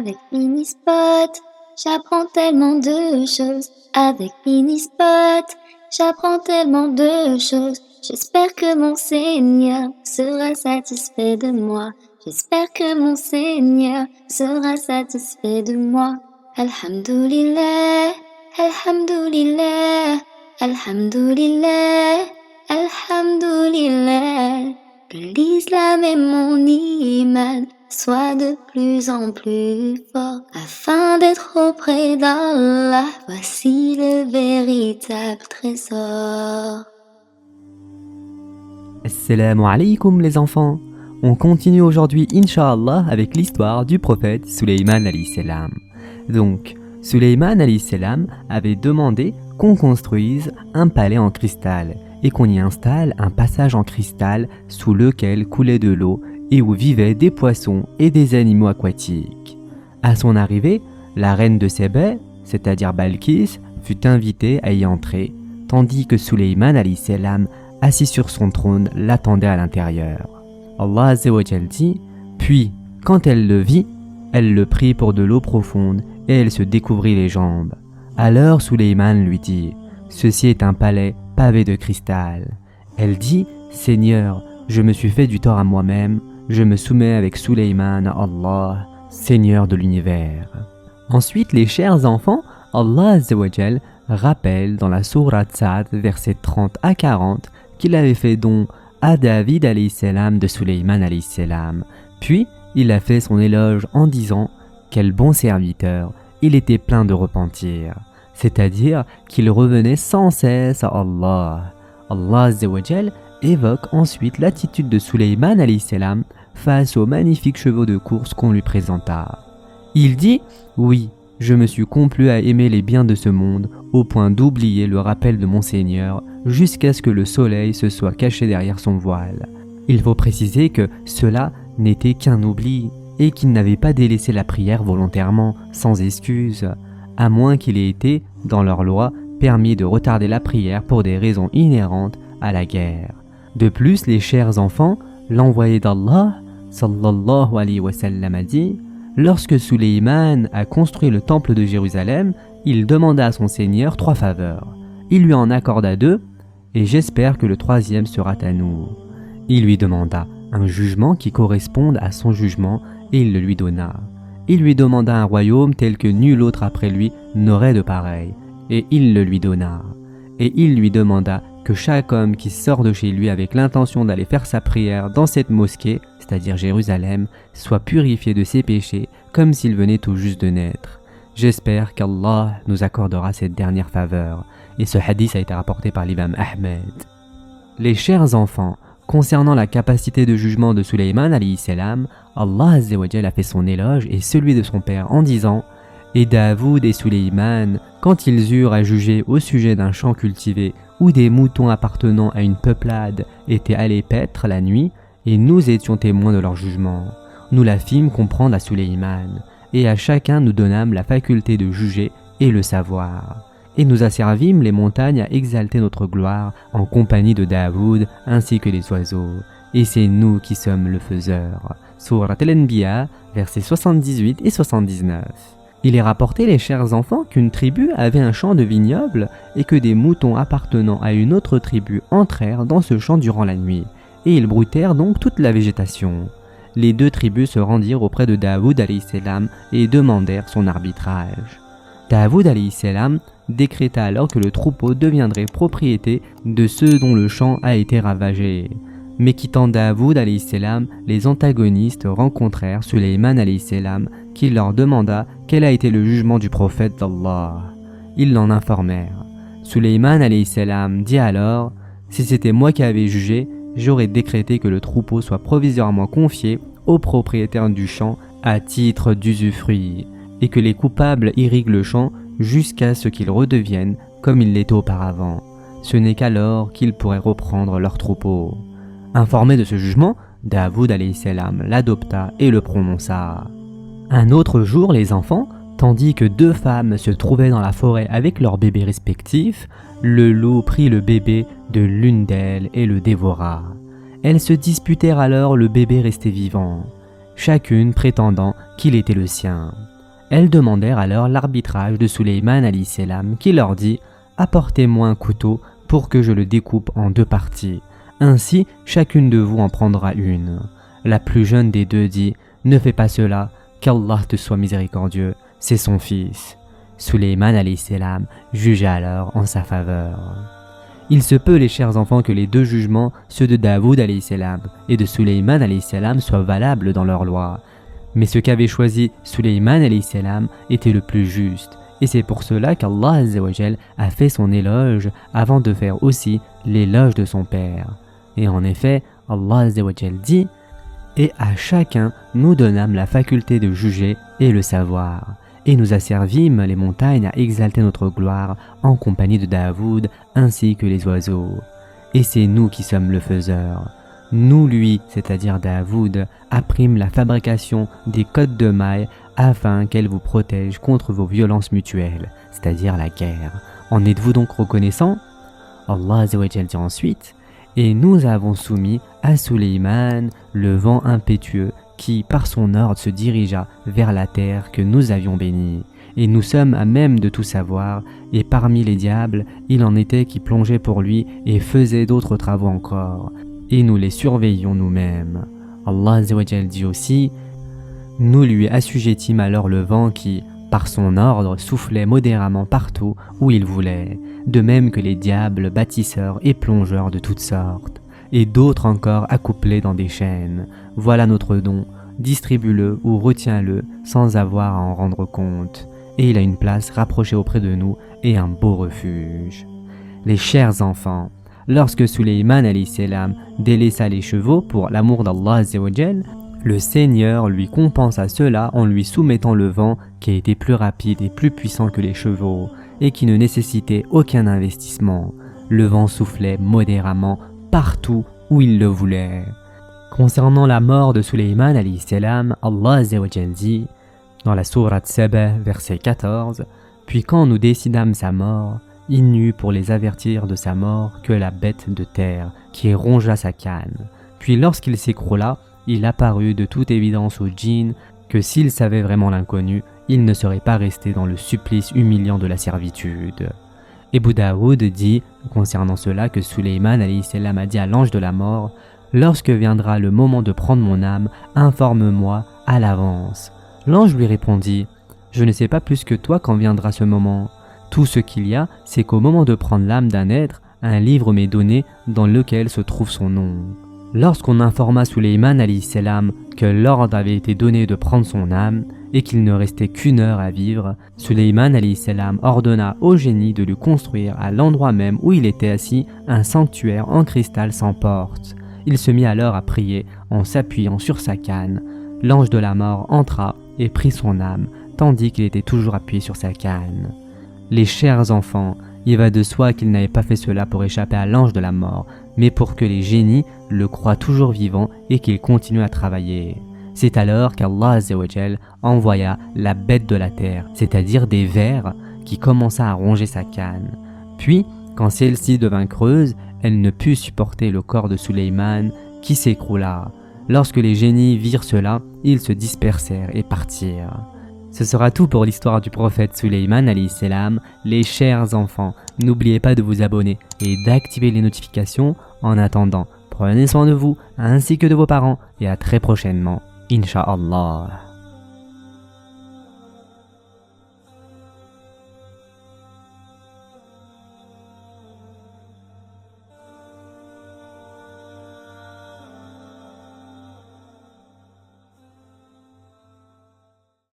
Avec Minispot, j'apprends tellement de choses. Avec Minispot, j'apprends tellement de choses. J'espère que mon Seigneur sera satisfait de moi. J'espère que mon Seigneur sera satisfait de moi. Alhamdulillah, Alhamdulillah, Alhamdulillah, Alhamdulillah. Que l'islam et mon iman soient de plus en plus forts afin d'être auprès d'Allah. Voici le véritable trésor. Assalamu alaikum les enfants. On continue aujourd'hui, Inch'Allah, avec l'histoire du prophète Suleyman alayhi salam. Donc, Suleyman alayhi salam avait demandé qu'on construise un palais en cristal et qu'on y installe un passage en cristal sous lequel coulait de l'eau et où vivaient des poissons et des animaux aquatiques. À son arrivée, la reine de Séba, c'est-à-dire Balkis, fut invitée à y entrer, tandis que Suleyman alayhi salam, assis sur son trône, l'attendait à l'intérieur. Allah Azza wa Jal dit, puis, quand elle le vit, elle le prit pour de l'eau profonde et elle se découvrit les jambes. Alors Suleyman lui dit, ceci est un palais pavé de cristal. Elle dit, Seigneur, je me suis fait du tort à moi-même, je me soumets avec Suleyman à Allah, Seigneur de l'univers. Ensuite, les chers enfants, Allah Azza wa Jal rappelle dans la sourate Sa'd, versets 30 à 40, qu'il avait fait don à David alayhi salam de Suleyman alayhi salam. Puis, il a fait son éloge en disant « Quel bon serviteur, il était plein de repentir », c'est-à-dire qu'il revenait sans cesse à Allah. Allah Azza wa Jal évoque ensuite l'attitude de Suleyman alayhi salam face aux magnifiques chevaux de course qu'on lui présenta. Il dit « Oui, je me suis complu à aimer les biens de ce monde au point d'oublier le rappel de mon Seigneur jusqu'à ce que le soleil se soit caché derrière son voile. » Il faut préciser que cela n'était qu'un oubli et qu'il n'avait pas délaissé la prière volontairement, sans excuse, à moins qu'il ait été, dans leur loi, permis de retarder la prière pour des raisons inhérentes à la guerre. De plus, les chers enfants, l'envoyé d'Allah, sallallahu alayhi wa sallam, a dit « Lorsque Suleyman a construit le temple de Jérusalem, il demanda à son Seigneur 3 faveurs. Il lui en accorda 2, et j'espère que le 3e sera à nous. Il lui demanda un jugement qui corresponde à son jugement, et il le lui donna. Il lui demanda un royaume tel que nul autre après lui n'aurait de pareil, et il le lui donna. Et il lui demanda que chaque homme qui sort de chez lui avec l'intention d'aller faire sa prière dans cette mosquée, c'est-à-dire Jérusalem, soit purifié de ses péchés comme s'il venait tout juste de naître. J'espère qu'Allah nous accordera cette dernière faveur. Et ce hadith a été rapporté par l'imam Ahmed. Les chers enfants, concernant la capacité de jugement de Suleyman alayhi salam, Allah Azza wa Jal a fait son éloge et celui de son père en disant « Et Daoud et Suleyman, quand ils eurent à juger au sujet d'un champ cultivé où des moutons appartenant à une peuplade étaient allés paître la nuit, et nous étions témoins de leur jugement. Nous la fîmes comprendre à Suleyman, et à chacun nous donnâmes la faculté de juger et le savoir. Et nous asservîmes les montagnes à exalter notre gloire en compagnie de Daoud ainsi que les oiseaux. Et c'est nous qui sommes le faiseur. » Sourate Al-Anbiya, versets 78 et 79. Il est rapporté, les chers enfants, qu'une tribu avait un champ de vignobles et que des moutons appartenant à une autre tribu entrèrent dans ce champ durant la nuit. Et ils broutèrent donc toute la végétation. Les 2 tribus se rendirent auprès de Daoud alayhi salam et demandèrent son arbitrage. Daoud alayhi salam décréta alors que le troupeau deviendrait propriété de ceux dont le champ a été ravagé. Mais quittant Daoud alayhi salam, les antagonistes rencontrèrent Suleyman alayhi salam qui leur demanda quel a été le jugement du prophète d'Allah. Ils l'en informèrent. Suleyman alayhi salam dit alors « Si c'était moi qui avais jugé, j'aurais décrété que le troupeau soit provisoirement confié au propriétaire du champ à titre d'usufruit, et que les coupables irriguent le champ jusqu'à ce qu'ils redeviennent comme ils l'étaient auparavant. Ce n'est qu'alors qu'ils pourraient reprendre leur troupeau. » Informé de ce jugement, Daoud alayhi salam l'adopta et le prononça. Un autre jour, les enfants, tandis que 2 femmes se trouvaient dans la forêt avec leurs bébés respectifs, le loup prit le bébé de l'une d'elles et le dévora. Elles se disputèrent alors le bébé resté vivant, chacune prétendant qu'il était le sien. Elles demandèrent alors l'arbitrage de Suleyman alayhi salam qui leur dit « Apportez-moi un couteau pour que je le découpe en 2 parties. Ainsi, chacune de vous en prendra une. » La plus jeune des deux dit « Ne fais pas cela, qu'Allah te soit miséricordieux, c'est son fils. » Suleyman alayhi salam jugea alors en sa faveur. Il se peut, les chers enfants, que les 2 jugements, ceux de Daoud alayhi salam et de Suleyman alayhi salam, soient valables dans leur loi. Mais ce qu'avait choisi Suleyman alayhi salam était le plus juste, et c'est pour cela qu'Allah azza wa jal a fait son éloge avant de faire aussi l'éloge de son père. Et en effet, Allah azza wa jal dit « Et à chacun nous donnâmes la faculté de juger et le savoir. Et nous asservîmes les montagnes à exalter notre gloire en compagnie de Daoud ainsi que les oiseaux. Et c'est nous qui sommes le faiseur. Nous lui, c'est-à-dire Daoud, apprîmes la fabrication des cottes de mailles afin qu'elles vous protègent contre vos violences mutuelles, c'est-à-dire la guerre. En êtes-vous donc reconnaissants ?» Allah azza wa jal dit ensuite « Et nous avons soumis à Suleyman le vent impétueux qui, par son ordre, se dirigea vers la terre que nous avions bénie. Et nous sommes à même de tout savoir, et parmi les diables, il en était qui plongeaient pour lui et faisaient d'autres travaux encore. Et nous les surveillions nous-mêmes. » Allah azza wa jal dit aussi « Nous lui assujettîmes alors le vent qui, par son ordre, soufflait modérément partout où il voulait, de même que les diables, bâtisseurs et plongeurs de toutes sortes, et d'autres encore accouplés dans des chaînes. Voilà notre don, distribue-le ou retiens-le sans avoir à en rendre compte. Et il a une place rapprochée auprès de nous et un beau refuge. » Les chers enfants, lorsque Suleyman alayhi salam délaissa les chevaux pour l'amour d'Allah azza wa jal, le Seigneur lui compensa cela en lui soumettant le vent qui était plus rapide et plus puissant que les chevaux et qui ne nécessitait aucun investissement. Le vent soufflait modérément partout où il le voulait. Concernant la mort de Suleyman alayhi salam, Allah azza wa jal dit dans la sourate Saba, verset 14 « Puis quand nous décidâmes sa mort, il n'y eut pour les avertir de sa mort que la bête de terre qui rongea sa canne. Puis lorsqu'il s'écroula, il apparut de toute évidence aux djinns que s'ils savaient vraiment l'inconnu, ils ne seraient pas restés dans le supplice humiliant de la servitude. » Abu Daoud dit concernant cela que Suleyman alayhi salam a dit à l'ange de la mort « Lorsque viendra le moment de prendre mon âme, informe-moi à l'avance. » L'ange lui répondit « Je ne sais pas plus que toi quand viendra ce moment. Tout ce qu'il y a, c'est qu'au moment de prendre l'âme d'un être, un livre m'est donné dans lequel se trouve son nom. » Lorsqu'on informa Suleyman alayhi salam que l'ordre avait été donné de prendre son âme et qu'il ne restait qu'1 heure à vivre, Suleyman alayhi salam ordonna au génie de lui construire à l'endroit même où il était assis un sanctuaire en cristal sans porte. Il se mit alors à prier en s'appuyant sur sa canne. L'ange de la mort entra et prit son âme, tandis qu'il était toujours appuyé sur sa canne. Les chers enfants, il va de soi qu'il n'avait pas fait cela pour échapper à l'ange de la mort, mais pour que les génies le croient toujours vivant et qu'il continue à travailler. C'est alors qu'Allah azza wa jal envoya la bête de la terre, c'est-à-dire des vers, qui commença à ronger sa canne. Puis, quand celle-ci devint creuse, elle ne put supporter le corps de Suleyman qui s'écroula. Lorsque les génies virent cela, ils se dispersèrent et partirent. Ce sera tout pour l'histoire du prophète Suleyman alayhi salam. Les chers enfants, n'oubliez pas de vous abonner et d'activer les notifications. En attendant, prenez soin de vous ainsi que de vos parents et à très prochainement, Inch'Allah.